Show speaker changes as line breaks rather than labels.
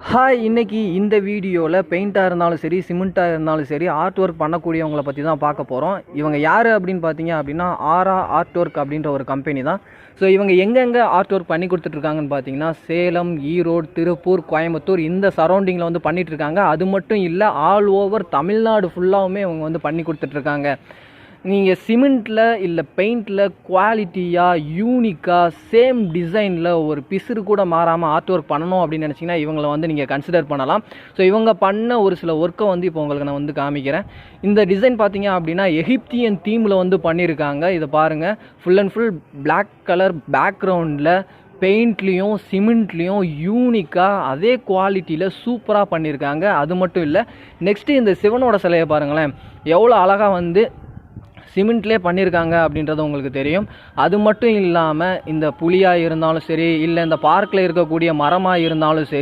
Hi, இன்னைக்கு இந்த வீடியோவில் பெயிண்டாக இருந்தாலும் சரி, சிமெண்ட்டாக இருந்தாலும் சரி, ஆர்ட் ஒர்க் பண்ணக்கூடியவங்களை பற்றி தான் பார்க்க போகிறோம். இவங்க யார் அப்படின்னு பார்த்தீங்க அப்படின்னா, ஆரா ஆர்ட் ஒர்க் அப்படின்ற ஒரு கம்பெனி தான். ஸோ இவங்க எங்கெங்கே ஆர்ட் ஒர்க் பண்ணி கொடுத்துட்ருக்காங்கன்னு பார்த்தீங்கன்னா, சேலம், ஈரோடு, திருப்பூர், கோயம்புத்தூர் இந்த சரௌண்டிங்கில் வந்து பண்ணிகிட்ருக்காங்க. அது மட்டும் இல்லை, ஆல் ஓவர் தமிழ்நாடு ஃபுல்லாகவுமே இவங்க வந்து பண்ணி கொடுத்துட்ருக்காங்க. நீங்கள் சிமெண்ட்டில் இல்லை பெயிண்டில் குவாலிட்டியாக யூனிக்காக சேம் டிசைனில் ஒரு பிசுறு கூட மாறாமல் ஆர்ட் ஒர்க் பண்ணணும் அப்படின்னு நினச்சிங்கன்னா இவங்களை வந்து நீங்கள் கன்சிடர் பண்ணலாம். ஸோ இவங்க பண்ண ஒரு சில ஒர்க்கை வந்து இப்போ உங்களுக்கு நான் வந்து காமிக்கிறேன். இந்த டிசைன் பார்த்தீங்க அப்படின்னா எகிப்தியன் தீமில் வந்து பண்ணியிருக்காங்க. இதை பாருங்கள், full and full black colour பேக்ரவுண்டில் பெயிண்ட்லேயும் சிமெண்ட்லேயும் யூனிக்காக அதே குவாலிட்டியில் சூப்பராக பண்ணியிருக்காங்க. அது மட்டும் இல்லை, நெக்ஸ்ட்டு இந்த சிவனோட சிலையை பாருங்களேன், எவ்வளோ அழகாக வந்து சிமெண்ட்லேயே பண்ணியிருக்காங்க அப்படின்றது உங்களுக்கு தெரியும். அது மட்டும் இல்லாமல் இந்த புலியாக இருந்தாலும் சரி, இல்லை இந்த பார்க்கில் இருக்கக்கூடிய மரமாக இருந்தாலும் சரி,